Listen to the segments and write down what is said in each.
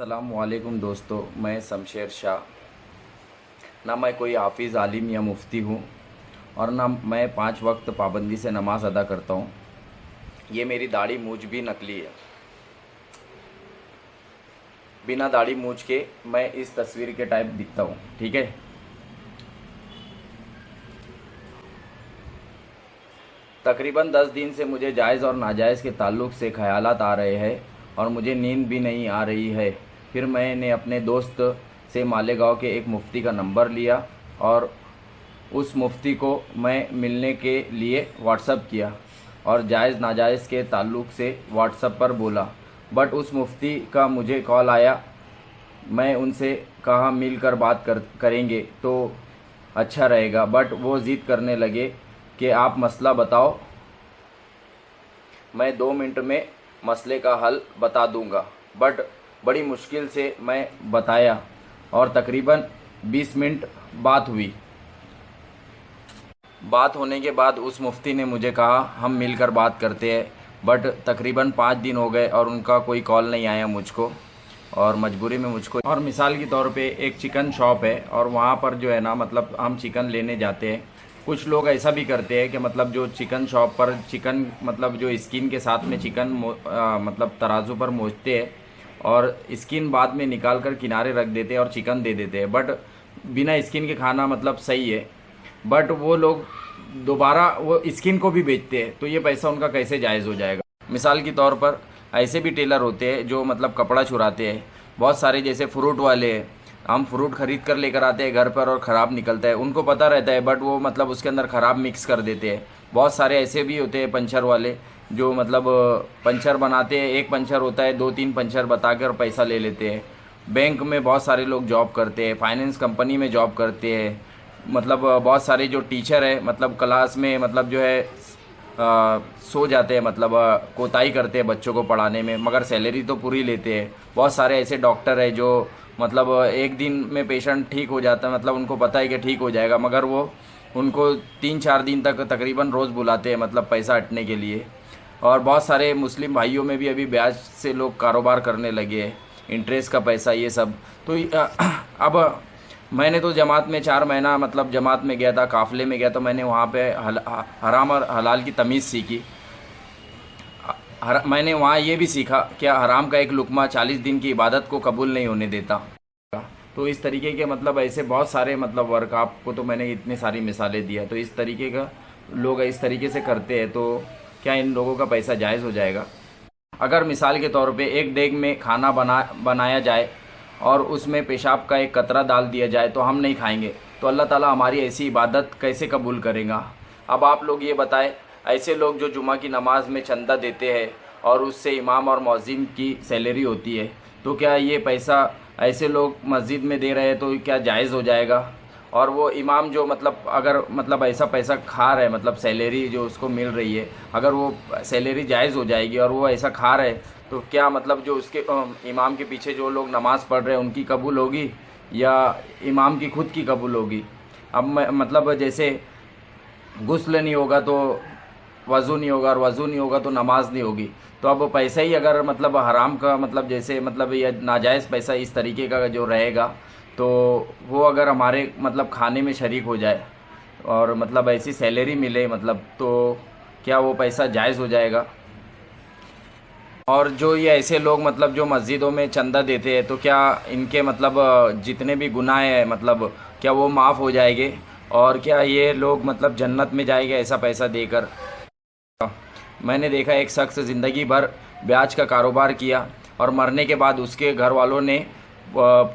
अस्सलामुअलैकुम दोस्तों, मैं शमशेर शाह। ना मैं कोई हाफिज़ आलिम या मुफ्ती हूँ और ना मैं 5 वक्त पाबंदी से नमाज़ अदा करता हूँ। ये मेरी दाढ़ी मूंछ भी नकली है। बिना दाढ़ी मूंछ के मैं इस तस्वीर के टाइप दिखता हूँ, ठीक है। तकरीबन 10 दिन से मुझे जायज़ और नाजायज़ के ताल्लुक़ से ख़यालात आ रहे हैं और मुझे नींद भी नहीं आ रही है। फिर मैंने अपने दोस्त से मालेगांव के एक मुफ्ती का नंबर लिया और उस मुफ्ती को मैं मिलने के लिए व्हाट्सअप किया और जायज़ नाजायज़ के ताल्लुक़ से व्हाट्सअप पर बोला। बट उस मुफ्ती का मुझे कॉल आया। मैं उनसे कहा मिलकर बात करेंगे तो अच्छा रहेगा, बट वो ज़िद करने लगे कि आप मसला बताओ, मैं 2 मिनट में मसले का हल बता दूंगा। बट बड़ी मुश्किल से मैं बताया और तकरीबन 20 मिनट बात हुई। बात होने के बाद उस मुफ्ती ने मुझे कहा हम मिलकर बात करते हैं, बट तकरीबन 5 दिन हो गए और उनका कोई कॉल नहीं आया मुझको, और मजबूरी में मुझको। और मिसाल के तौर पे एक चिकन शॉप है और वहाँ पर जो है ना, मतलब हम चिकन लेने जाते हैं। कुछ लोग ऐसा भी करते हैं कि मतलब जो चिकन शॉप पर चिकन, मतलब जो स्किन के साथ में चिकन मतलब तराजू पर मोचते हैं और स्किन बाद में निकाल कर किनारे रख देते हैं और चिकन दे देते हैं। बट बिना स्किन के खाना मतलब सही है, बट वो लोग दोबारा वो स्किन को भी बेचते हैं, तो ये पैसा उनका कैसे जायज़ हो जाएगा। मिसाल के तौर पर ऐसे भी टेलर होते हैं जो मतलब कपड़ा चुराते हैं बहुत सारे, जैसे फ्रूट वाले हैं। हम फ्रूट खरीद कर लेकर आते हैं घर पर और ख़राब निकलता है, उनको पता रहता है, बट वो मतलब उसके अंदर ख़राब मिक्स कर देते हैं। बहुत सारे ऐसे भी होते हैं पंचर वाले जो मतलब पंचर बनाते हैं, एक पंचर होता है 2-3 पंचर बताकर पैसा ले लेते हैं। बैंक में बहुत सारे लोग जॉब करते हैं, फाइनेंस कंपनी में जॉब करते हैं। मतलब बहुत सारे जो टीचर है मतलब क्लास में मतलब जो है सो जाते हैं, मतलब कोताही करते हैं बच्चों को पढ़ाने में, मगर सैलरी तो पूरी लेते हैं। बहुत सारे ऐसे डॉक्टर है जो मतलब एक दिन में पेशेंट ठीक हो जाता है, मतलब उनको पता है कि ठीक हो जाएगा, मगर वो उनको 3-4 दिन तक तकरीबन रोज़ बुलाते हैं, मतलब पैसा हटने के लिए। और बहुत सारे मुस्लिम भाइयों में भी अभी ब्याज से लोग कारोबार करने लगे हैं, इंटरेस्ट का पैसा, ये सब। तो अब मैंने तो जमात में 4 महीना मतलब जमात में गया था, काफ़िले में गया, तो मैंने वहाँ पे हराम और हलाल की तमीज़ सीखी। मैंने वहाँ ये भी सीखा कि हराम का एक लुकमा 40 दिन की इबादत को कबूल नहीं होने देता। तो इस तरीके के मतलब ऐसे बहुत सारे मतलब वर्क, आपको तो मैंने इतनी सारी मिसालें दी है। तो इस तरीके का लोग इस तरीके से करते हैं, तो क्या इन लोगों का पैसा जायज़ हो जाएगा? अगर मिसाल के तौर पे एक देग में खाना बनाया जाए और उसमें पेशाब का एक कतरा डाल दिया जाए तो हम नहीं खाएंगे, तो अल्लाह ताला हमारी ऐसी इबादत कैसे कबूल करेगा? अब आप लोग ये बताएं, ऐसे लोग जो जुमा की नमाज में चंदा देते हैं और उससे इमाम और मौज़िन की सैलरी होती है, तो क्या ये पैसा ऐसे लोग मस्जिद में दे रहे हैं तो क्या जायज़ हो जाएगा? और वो इमाम जो मतलब अगर मतलब ऐसा पैसा खा रहा है, मतलब सैलरी जो उसको मिल रही है, अगर वो सैलरी जायज़ हो जाएगी और वो ऐसा खा रहे, तो क्या मतलब जो उसके इमाम के पीछे जो लोग नमाज़ पढ़ रहे हैं उनकी कबूल होगी या इमाम की खुद की कबूल होगी? अब मतलब जैसे गुस्ल नहीं होगा तो वज़ू नहीं होगा और वज़ू नहीं होगा तो नमाज नहीं होगी। तो अब पैसा ही अगर मतलब हराम का मतलब जैसे मतलब या नाजायज़ पैसा इस तरीके का जो रहेगा, तो वो अगर हमारे मतलब खाने में शरीक हो जाए और मतलब ऐसी सैलरी मिले मतलब, तो क्या वो पैसा जायज़ हो जाएगा? और जो ये ऐसे लोग मतलब जो मस्जिदों में चंदा देते हैं, तो क्या इनके मतलब जितने भी गुनाह हैं मतलब क्या वो माफ़ हो जाएंगे? और क्या ये लोग मतलब जन्नत में जाएंगे ऐसा पैसा देकर? मैंने देखा एक शख्स ज़िंदगी भर ब्याज का कारोबार किया और मरने के बाद उसके घर वालों ने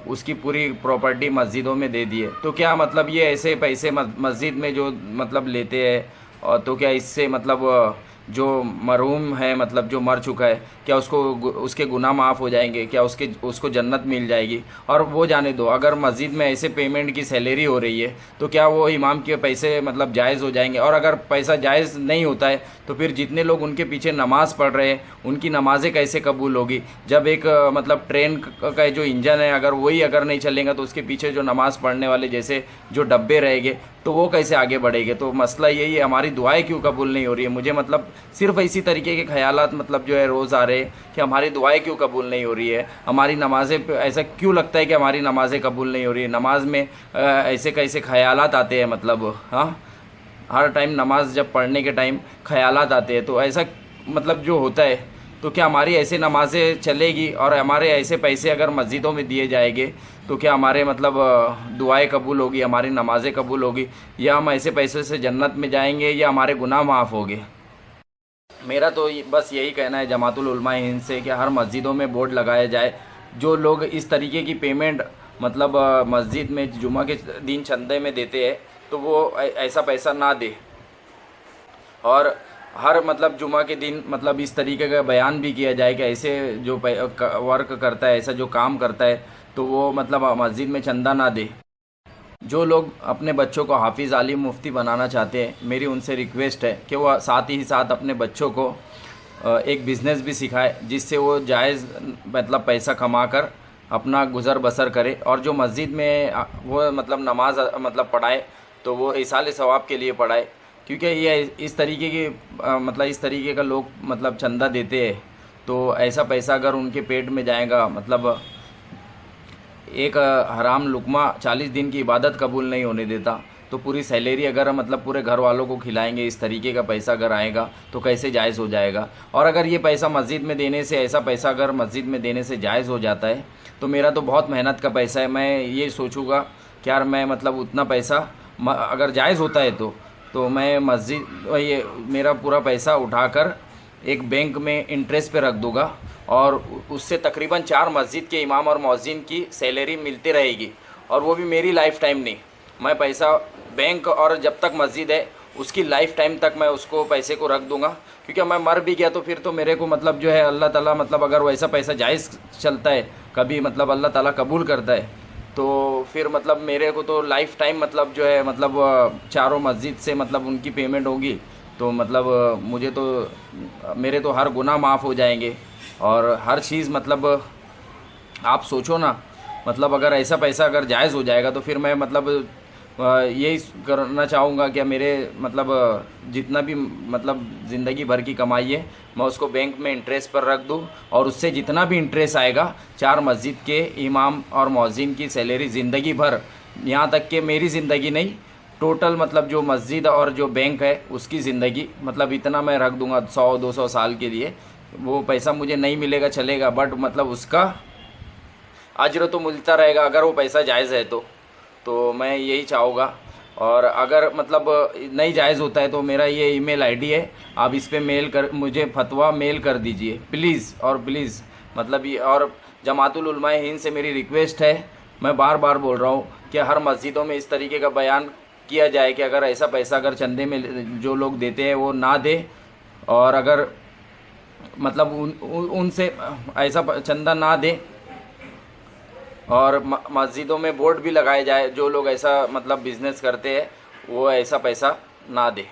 उसकी पूरी प्रॉपर्टी मस्जिदों में दे दी है। तो क्या मतलब ये ऐसे पैसे मस्जिद में जो मतलब लेते हैं, और तो क्या इससे मतलब जो मरहूम है मतलब जो मर चुका है, क्या उसके गुनाह माफ़ हो जाएंगे? क्या उसको जन्नत मिल जाएगी? और वो जाने दो, अगर मस्जिद में ऐसे पेमेंट की सैलरी हो रही है तो क्या वो इमाम के पैसे मतलब जायज़ हो जाएंगे? और अगर पैसा जायज़ नहीं होता है तो फिर जितने लोग उनके पीछे नमाज़ पढ़ रहे हैं उनकी नमाज़ें कैसे कबूल होगी? जब एक मतलब ट्रेन का जो इंजन है अगर वही अगर नहीं चलेगा तो उसके पीछे जो नमाज़ पढ़ने वाले जैसे जो डब्बे रहेंगे तो वो कैसे आगे बढ़ेंगे? तो मसला यही है, हमारी दुआएं क्यों कबूल नहीं हो रही है? मुझे मतलब सिर्फ इसी तरीके के ख्यालात मतलब जो है रोज़ आ रहे हैं कि हमारी दुआएं क्यों कबूल नहीं हो रही है, हमारी नमाज़ें ऐसा क्यों लगता है कि हमारी नमाज़ें कबूल नहीं हो रही है, नमाज में ऐसे कैसे ख्यालात आते हैं, मतलब हाँ हर टाइम नमाज जब पढ़ने के टाइम ख्यालात आते हैं, तो ऐसा मतलब जो होता है, तो क्या हमारी ऐसे नमाज़ें चलेगी और हमारे ऐसे पैसे अगर मस्जिदों में दिए जाएंगे तो क्या हमारे मतलब दुआएं कबूल होगी, हमारी नमाज़ें कबूल होगी, या हम ऐसे पैसे से जन्नत में जाएंगे या हमारे गुनाह माफ़ होंगे। मेरा तो बस यही कहना है जमातुल उलमा हिंद से कि हर मस्जिदों में बोर्ड लगाया जाए, जो लोग इस तरीके की पेमेंट मतलब मस्जिद में जुमा के दिन चंदे में देते हैं तो वो ऐसा पैसा ना दे, और हर मतलब जुमा के दिन मतलब इस तरीके का बयान भी किया जाए कि ऐसे जो वर्क करता है, ऐसा जो काम करता है, तो वो मतलब मस्जिद में चंदा ना दे। जो लोग अपने बच्चों को हाफिज़ आलिम मुफ्ती बनाना चाहते हैं, मेरी उनसे रिक्वेस्ट है कि वो साथ ही साथ अपने बच्चों को एक बिज़नेस भी सिखाए, जिससे वो जायज़ मतलब पैसा कमा कर अपना गुज़र बसर करे, और जो मस्जिद में वो मतलब नमाज मतलब पढ़ाए तो वो इसाले सवाब के लिए पढ़ाए, क्योंकि ये इस तरीके की मतलब इस तरीके का लोग मतलब चंदा देते हैं, तो ऐसा पैसा अगर उनके पेट में जाएगा, मतलब एक हराम लुकमा 40 दिन की इबादत कबूल नहीं होने देता, तो पूरी सैलरी अगर मतलब पूरे घर वालों को खिलाएंगे, इस तरीके का पैसा अगर आएगा तो कैसे जायज़ हो जाएगा। और अगर ये पैसा मस्जिद में देने से, ऐसा पैसा अगर मस्जिद में देने से जायज़ हो जाता है, तो मेरा तो बहुत मेहनत का पैसा है, मैं ये सोचूंगा कि यार मैं मतलब उतना पैसा अगर जायज़ होता है तो मैं मस्जिद ये मेरा पूरा पैसा उठाकर एक बैंक में इंटरेस्ट पे रख दूँगा, और उससे तकरीबन 4 मस्जिद के इमाम और मौज़िन की सैलरी मिलती रहेगी, और वो भी मेरी लाइफ टाइम नहीं। मैं पैसा बैंक और जब तक मस्जिद है उसकी लाइफ टाइम तक मैं उसको पैसे को रख दूंगा, क्योंकि मैं मर भी गया तो फिर तो मेरे को मतलब जो है अल्लाह ताला मतलब अगर वैसा पैसा जायज़ चलता है कभी मतलब अल्लाह ताला कबूल करता है, तो फिर मतलब मेरे को तो लाइफ टाइम मतलब जो है मतलब चारों मस्जिद से मतलब उनकी पेमेंट होगी, तो मतलब मुझे तो मेरे तो हर गुनाह माफ़ हो जाएंगे और हर चीज़ मतलब आप सोचो ना, मतलब अगर ऐसा पैसा अगर जायज़ हो जाएगा तो फिर मैं मतलब यही करना चाहूँगा कि मेरे मतलब जितना भी मतलब ज़िंदगी भर की कमाई है मैं उसको बैंक में इंटरेस्ट पर रख दूँ, और उससे जितना भी इंटरेस्ट आएगा 4 मस्जिद के इमाम और मौज़िन की सैलरी ज़िंदगी भर, यहाँ तक कि मेरी ज़िंदगी नहीं, टोटल मतलब जो मस्जिद और जो बैंक है उसकी ज़िंदगी, मतलब इतना मैं रख दूँगा 100-200 साल के लिए। वो पैसा मुझे नहीं मिलेगा चलेगा, बट मतलब उसका अज्र तो मिलता रहेगा अगर वो पैसा जायज़ है तो मैं यही चाहूँगा। और अगर मतलब नहीं जायज़ होता है तो मेरा ये ईमेल आईडी है, आप इस पे मेल कर मुझे फतवा मेल कर दीजिए प्लीज़, और प्लीज़ मतलब ये, और जमातुल उलमा हिंद से मेरी रिक्वेस्ट है, मैं बार बार बोल रहा हूँ कि हर मस्जिदों में इस तरीके का बयान किया जाए कि अगर ऐसा पैसा अगर चंदे में जो लोग देते हैं वो ना दे, और अगर मतलब उनसे ऐसा चंदा ना दे, और मस्जिदों में बोर्ड भी लगाए जाए जो लोग ऐसा मतलब बिज़नेस करते हैं वो ऐसा पैसा ना दे।